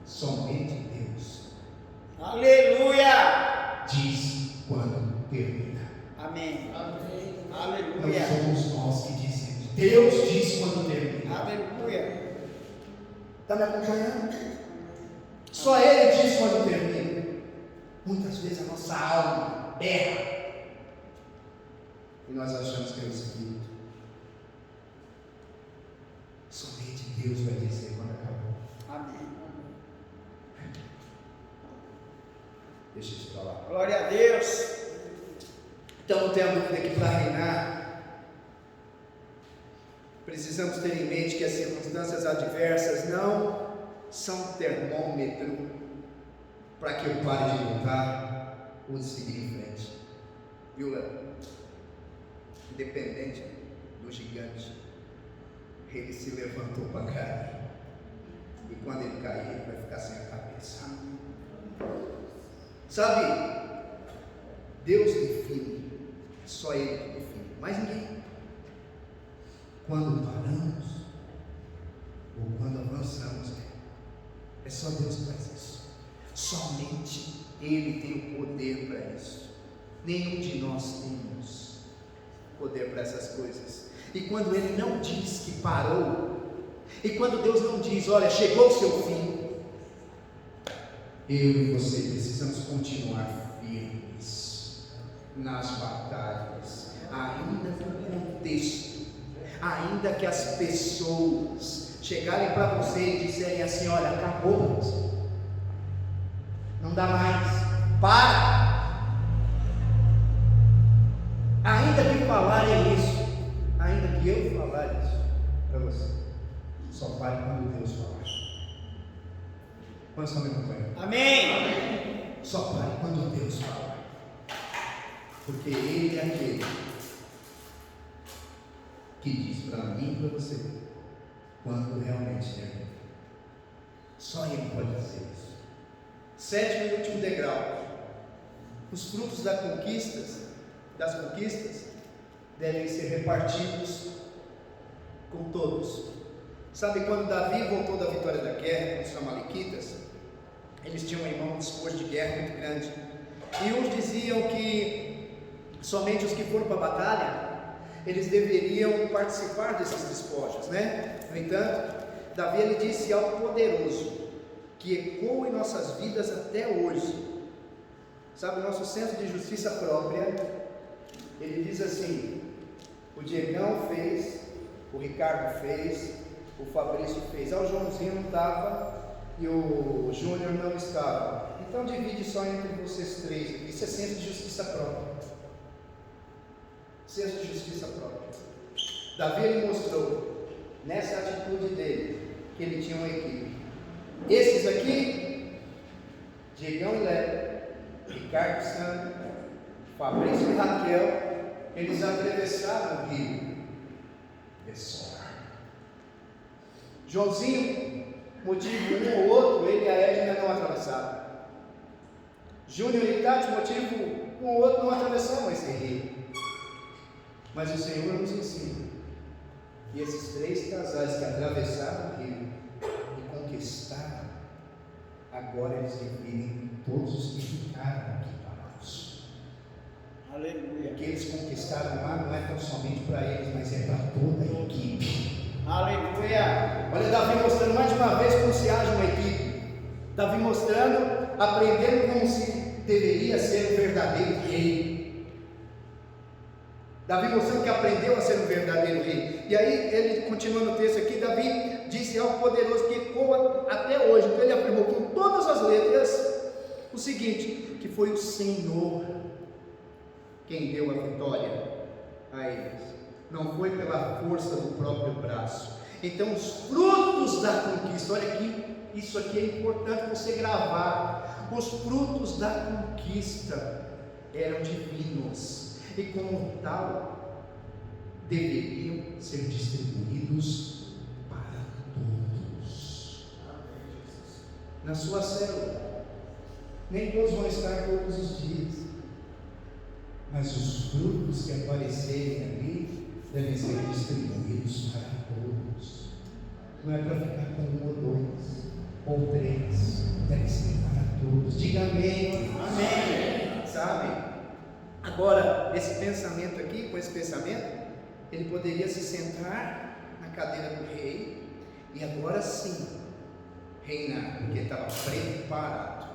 Somente Deus, Aleluia. diz quando termina. Amém. Não Aleluia. somos nós que dizemos. Deus diz quando termina. Aleluia. Está me acompanhando? Só Ele diz quando termina. Muitas vezes a nossa alma berra e nós achamos que é o Espírito. Somente Deus vai dizer quando acabou. Amém. Deixa isso para lá. Glória a Deus. Então não tenha dúvida que para reinar, precisamos ter em mente que as circunstâncias adversas não são termômetro para que eu pare de lutar ou de seguir em frente. Viu, Léo? Independente do gigante, ele se levantou para cair. E quando ele cair, ele vai ficar sem a cabeça. Sabe, Deus define, só Ele que define, mais ninguém. Quando paramos, ou quando avançamos, é só Deus que faz isso. Somente Ele tem o poder para isso. Nenhum de nós temos poder para essas coisas. E quando Ele não diz que parou, e quando Deus não diz, olha, chegou o seu fim, eu e você precisamos continuar firmes nas batalhas, ainda que o contexto, ainda que as pessoas chegarem para você e disserem assim, olha, acabou, não dá mais, para. Ainda que falarem isso, ainda que eu falar isso para você, só pare quando Deus falar. Quantos estão me acompanhando? Amém. Só pare quando Deus falar, porque Ele é aquele que diz para mim e para você quando realmente termina. Só Ele pode fazer isso. Sétimo e último degrau: os frutos das conquistas devem ser repartidos com todos. Sabe, quando Davi voltou da vitória da guerra contra os amalequitas, eles tinham em mão um despojo de guerra muito grande, e uns diziam que somente os que foram para a batalha, eles deveriam participar desses despojos, né? No entanto, Davi, ele disse ao poderoso, que ecoa em nossas vidas até hoje, sabe, o nosso senso de justiça própria, ele diz assim: o Diegão fez, o Ricardo fez, o Fabrício fez, o Joãozinho não estava e o Júnior não estava, então divide só entre vocês três. Isso é senso de justiça própria. Senso de justiça própria. Davi, ele mostrou nessa atitude dele que ele tinha uma equipe. Esses aqui, Diegão e Léo, Ricardo e Sandro, Fabrício e Raquel, eles atravessaram o rio Bessor. Joãozinho, motivo um ou outro, ele e a Edna não atravessaram. Júnior e Tati, motivo um ou outro, não atravessaram esse rio. Mas o Senhor nos ensina que esses três casais que atravessaram o rio e conquistaram, agora eles dividem todos os que ficaram aqui parados. Aleluia. O que eles conquistaram lá não é tão somente para eles, mas é para toda a equipe. Aleluia. Olha Davi mostrando mais de uma vez como se age uma equipe. Davi mostrando, aprendendo como se deveria ser um verdadeiro rei. Davi mostrando que aprendeu a ser um verdadeiro rei. E aí, ele continua no texto aqui, Davi disse ao poderoso que ecoa até hoje. Então ele afirmou com todas as letras o seguinte: que foi o Senhor quem deu a vitória a eles. Não foi pela força do próprio braço. Então os frutos da conquista, olha aqui, isso aqui é importante você gravar. Os frutos da conquista eram divinos e como tal deveriam ser distribuídos para todos. Na sua célula, nem todos vão estar todos os dias, mas os frutos que aparecerem ali devem ser distribuídos para todos. Não é para ficar com um ou dois, ou três, deve ser para todos. Diga amém. Amém. Sabe? Agora, esse pensamento aqui, com esse pensamento, ele poderia se sentar na cadeira do rei e agora sim reinar, porque ele estava preparado.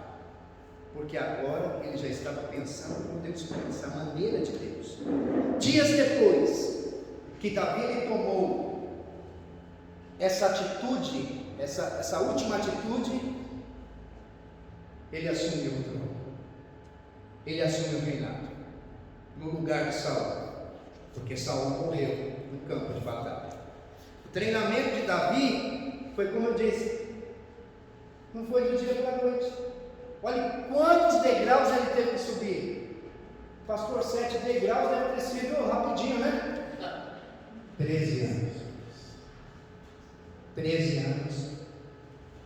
Porque agora ele já estava pensando como Deus pensa, a maneira de Deus. Dias depois que Davi ele tomou essa atitude, essa última atitude, ele assumiu o trono, ele assumiu o reinado no lugar de Saul, porque Saul morreu no campo de batalha. O treinamento de Davi foi como eu disse, Não foi do dia para a noite. Olha quantos degraus ele teve que subir. Pastor, 7 degraus deve ter sido rapidinho, né? 13 anos. 13 anos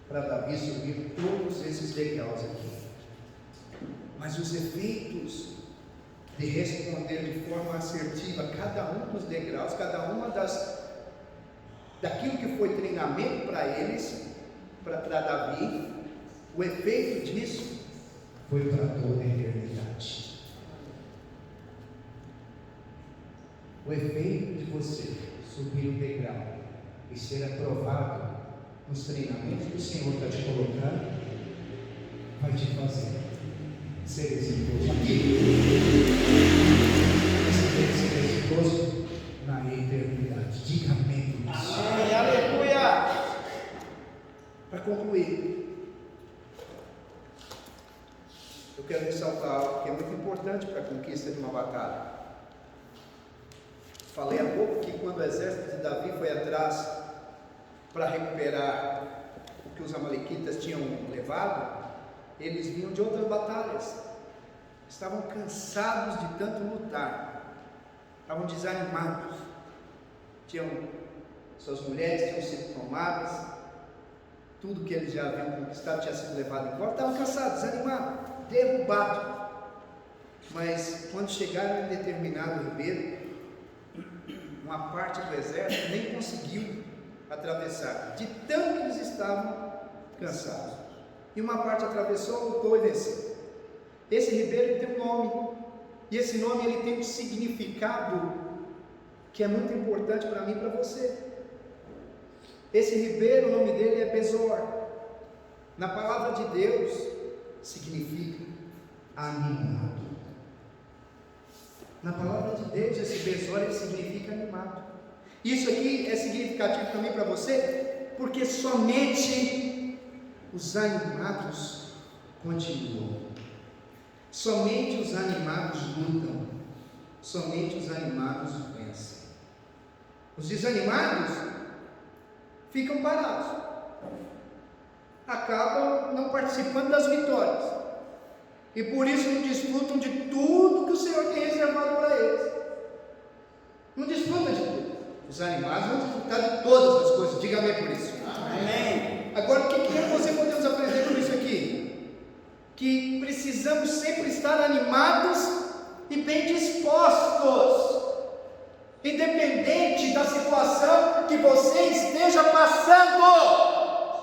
para Davi subir todos esses degraus aqui. Mas os efeitos de responder de forma assertiva cada um dos degraus, cada uma daquilo que foi treinamento para eles, para Davi, o efeito disso foi para toda a eternidade. O efeito de você subir um degrau e ser aprovado nos treinamentos que o Senhor está te colocando, vai te fazer ser exitoso aqui, ser exitoso na eternidade. Diga amém. Amém. Aleluia. Para concluir, eu quero ressaltar algo que é muito importante para a conquista de uma batalha. Falei há pouco que quando o exército de Davi foi atrás para recuperar o que os amalequitas tinham levado, eles vinham de outras batalhas, estavam cansados de tanto lutar, estavam desanimados, suas mulheres tinham sido tomadas, tudo que eles já haviam conquistado tinha sido levado embora, estavam cansados, desanimados, derrubados. Mas quando chegaram em determinado ribeiro, uma parte do exército nem conseguiu atravessar, de tanto que eles estavam cansados. E uma parte atravessou, lutou e venceu. Esse ribeiro tem um nome, e esse nome ele tem um significado que é muito importante para mim e para você. Esse ribeiro, o nome dele é Besor. Na palavra de Deus significa animado. Na palavra de Deus, esse Besor ele significa animado. Isso aqui é significativo também para você, porque somente os animados continuam. Somente os animados lutam. Somente os animados vencem. Os desanimados ficam parados, acabam não participando das vitórias, e por isso não desfrutam de tudo que o Senhor tem reservado para eles. Não desfrutam de tudo. Os animados vão desfrutar de todas as coisas. Diga amém por isso. Amém. Agora, o que você podemos aprender com isso aqui? Que precisamos sempre estar animados e bem dispostos, independente da situação que você esteja passando.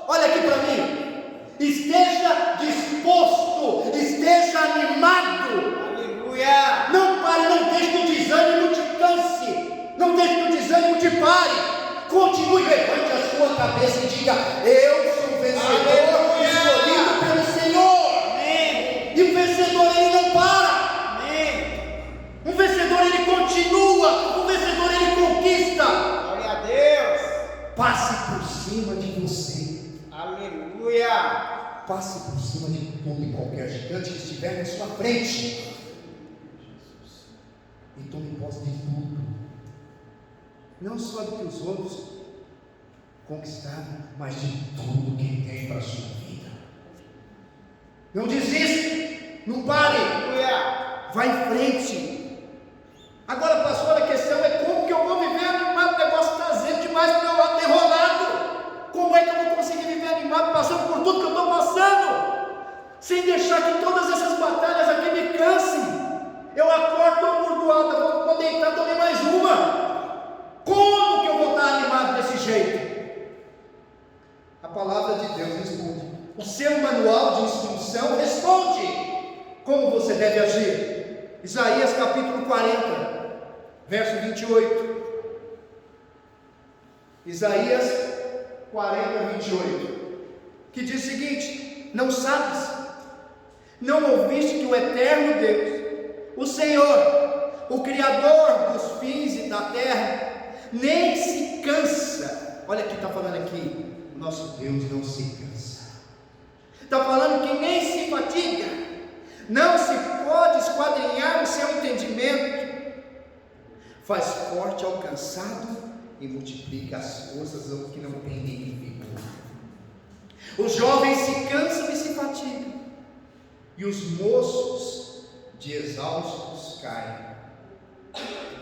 Olha aqui para mim, esteja disposto, esteja animado. Aleluia. Não pare, não deixe que o desânimo te canse, não deixe que o desânimo te pare. Continue, levante a sua cabeça e diga: eu sou um vencedor, escolhido pelo Senhor. Amém. E o vencedor ele não para. Amém. Um vencedor ele continua, um vencedor ele conquista. Glória a Deus. Passe por cima de você, Aleluia. passe por cima de todo e qualquer gigante que estiver na sua frente, e tome posse de tudo, não só do que os outros conquistaram, mas de tudo que tem para a sua vida. Não desista, não pare, Aleluia. vai em frente. Agora, pastor, a questão é como que eu vou viver animado? O negócio está azedo demais para o meu lado, derrolado. Como é que eu vou conseguir viver animado, passando por tudo que eu estou passando, sem deixar que todas essas batalhas aqui me cansem? Eu acordo, estou burdoado, vou deitar, tomei mais uma. Como que eu vou estar animado desse jeito? A palavra de Deus responde. O seu manual de instrução responde como você deve agir. Isaías capítulo 40, verso 28. Isaías 40, 28, que diz o seguinte: não sabes, não ouviste que o eterno Deus, o Senhor, o Criador dos fins e da terra, nem se cansa. Olha que está falando aqui, o nosso Deus não se cansa. Está falando que nem se fatiga, não se pode esquadrinhar o seu entendimento, faz forte ao cansado e multiplica as forças ao que não tem nenhum vigor. Os jovens se cansam e se fatigam, e os moços de exaustos caem.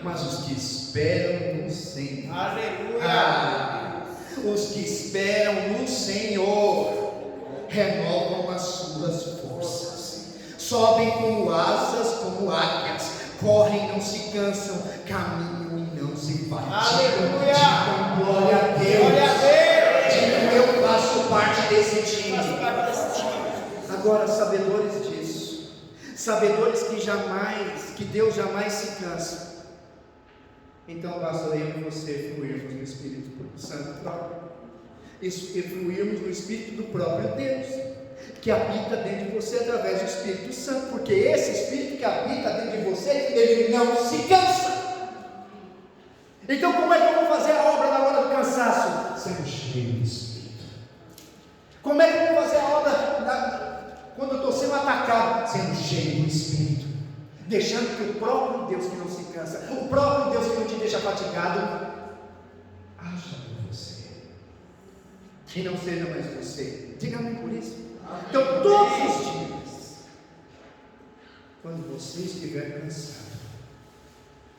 Mas os que esperam no Senhor, Aleluia. Os que esperam no Senhor renovam as suas forças, sobem como asas, como águias, correm, não se cansam, caminham e não se fatigam. Aleluia. Digam glória a Deus. Glória a Deus. Digam, eu faço parte desse time. Agora, sabedores disso, sabedores que Deus jamais se cansa, então basta eu e você fluirmos no Espírito Santo próprio, e fluirmos no Espírito do próprio Deus, que habita dentro de você através do Espírito Santo, porque esse Espírito que habita dentro de você, ele não se cansa. Então como é que eu vou fazer a obra na hora do cansaço? Sendo cheio do Espírito. Como é que eu vou fazer a obra quando eu estou sendo atacado? Sendo cheio do Espírito, deixando que o próprio Deus que não se cansa, o próprio Deus que não te deixa fatigado, haja por você, e não seja mais você. Diga-me por isso. Então todos os dias, quando você estiver cansado,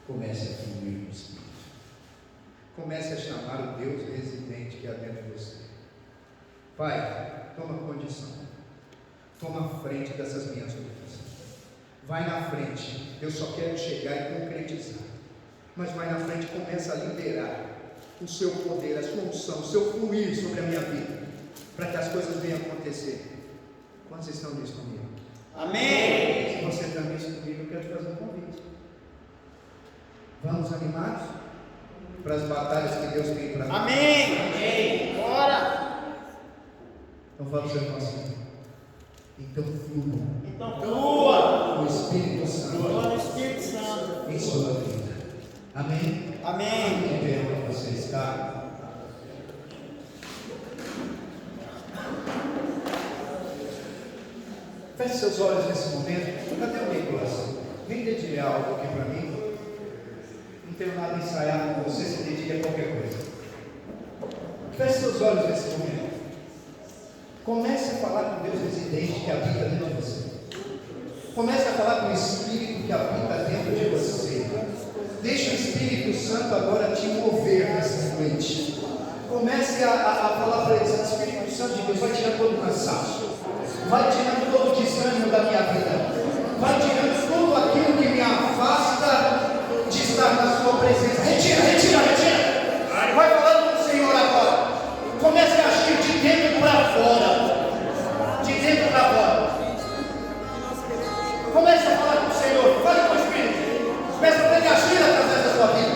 comece a fluir no Espírito, comece a chamar o Deus residente que há dentro de você. Pai, toma condição, toma a frente dessas minhas lutas, vai na frente. Eu só quero chegar e concretizar, mas vai na frente e começa a liberar o seu poder, a sua unção, o seu fluir sobre a minha vida, para que as coisas venham acontecer. Quantos estão nisso comigo? Amém. Se você está nisso comigo, eu quero te fazer um convite. Vamos animados para as batalhas que Deus tem para nós? Amém. Amém. Bora. Então fala para o seu irmão assim: então flua. Então flua O Espírito Santo o Espírito Santo em sua vida. Amém? Amém. Que bem para você estar. Feche seus olhos nesse momento. Cadê o Nicolas? Vem dedilhar algo aqui para mim. Não tenho nada ensaiado com você, se dedilha qualquer coisa. Feche seus olhos nesse momento. Comece a falar com Deus residente que habita dentro de você. Comece a falar com o Espírito que habita dentro de você. Deixe o Espírito Santo agora te mover nessa noite. Comece a falar para ele: Espírito Santo de Deus, vai tirando todo o cansaço, vai tirando todo o desânimo da minha vida, vai tirando tudo aquilo que me afasta de estar na sua presença. Retira, retira, retira. Vai falando com o Senhor agora. Comece a agir de dentro para fora. De dentro para fora. Comece a falar com o Senhor. Fale com o Espírito. Peça para ele agir através da sua vida.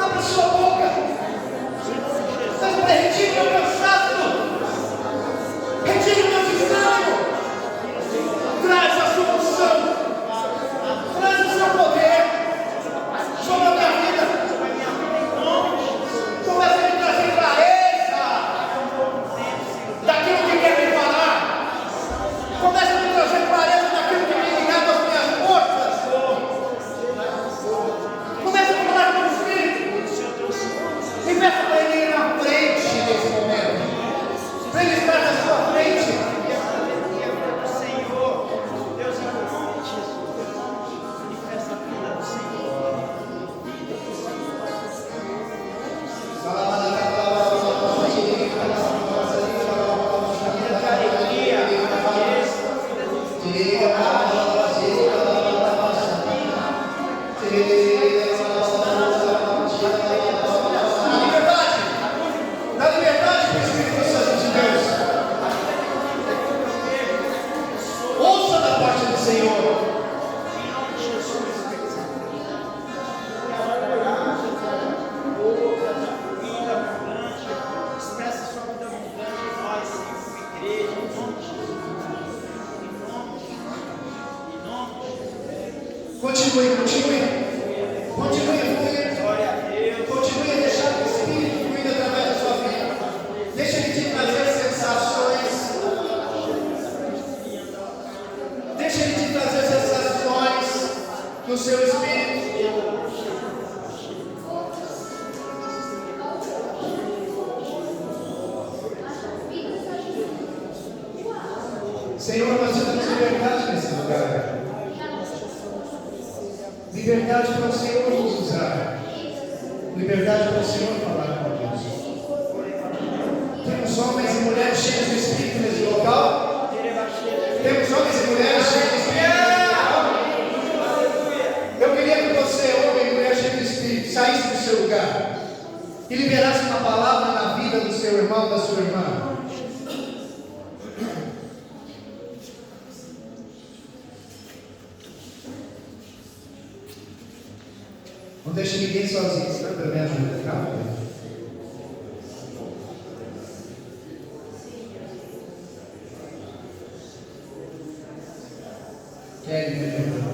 Abre sua boca. Peça para ele: retire o meu cansaço. Retire o meu desânimo. Traz a sua unção. Traz o seu poder sobre a minha vida. Começa a me trazer clareza daquilo que quer me falar. Começa a me trazer clareza daquilo que me ligado às minhas forças. Começa a falar com o Espírito e peça para ele ir na frente nesse momento, para ele estar na sua frente. Na liberdade do Espírito Santo de Deus. Ouça da parte do Senhor. Continue, continue. Continue a fluir. Continue a deixar o Espírito fluir através da sua vida. Deixa ele te trazer sensações. Deixa ele te trazer sensações no seu espírito. Senhor, nós temos liberdade nesse lugar. Liberdade para o Senhor nos usar. Liberdade para o Senhor falar conosco. Temos homens e mulheres cheios do Espírito nesse local. Temos homens e mulheres cheios do Espírito nesse local. Eu queria que você, homem e mulher cheio do Espírito, saísse do seu lugar e liberasse uma palavra na vida do seu irmão, da sua irmã. Não deixe ninguém sozinho, senão eu me ajuda, tá? Kelly, me ajuda.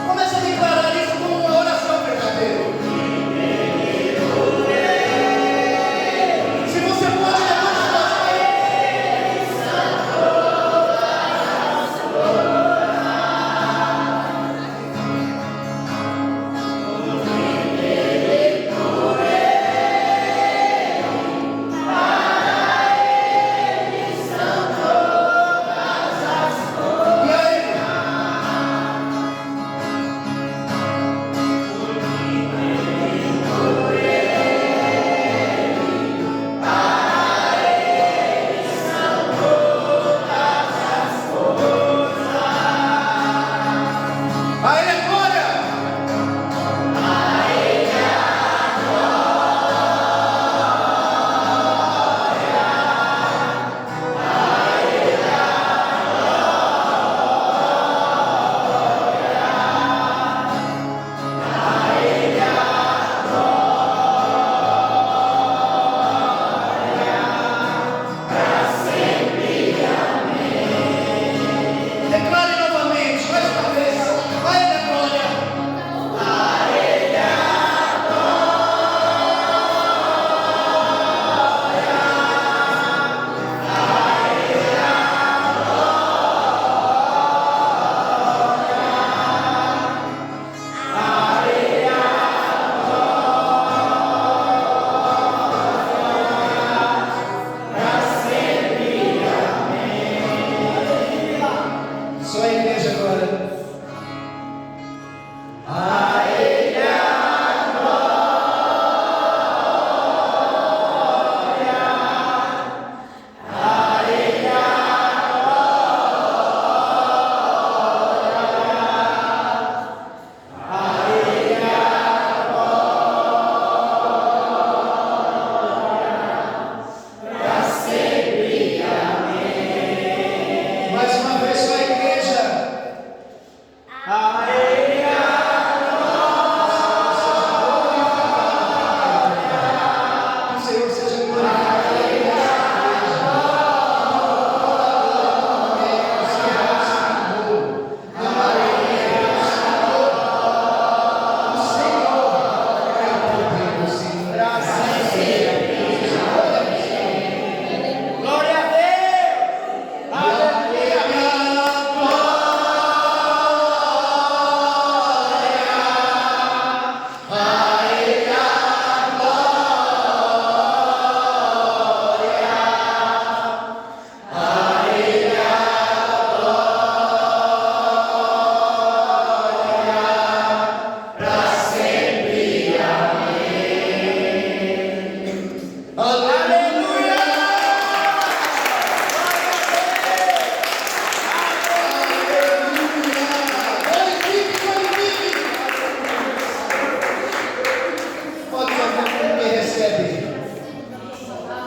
Começa a declarar isso. Glória a Deus. Aleluia. Aleluia.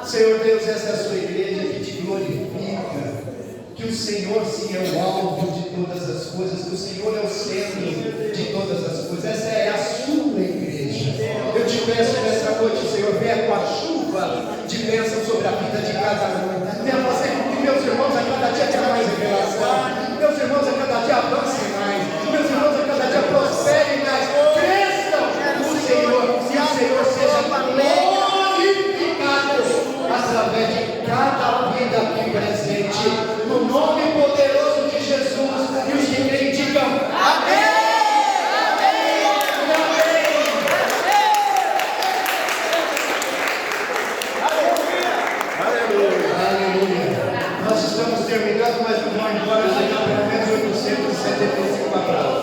Senhor Deus, essa é a sua igreja que te glorifica, que o Senhor sim é o alvo de todas as coisas, que o Senhor é o centro de todas as coisas. Essa é a sua igreja. Eu te peço nessa noite, Senhor, venha com a chuva de bênção sobre a vida de cada um. Venha fazer com que meus irmãos a cada dia tenham mais revelação, meus irmãos a cada dia avancem mais, meus irmãos a cada dia prosperem mais, cresçam no Senhor, e o Senhor seja glorificado através de cada vida aqui presente, no nome poderoso de Jesus. E os que creem digam amém. Aleluia. Nós estamos terminando, mas não vão embora, já está pelo menos 875 abraços.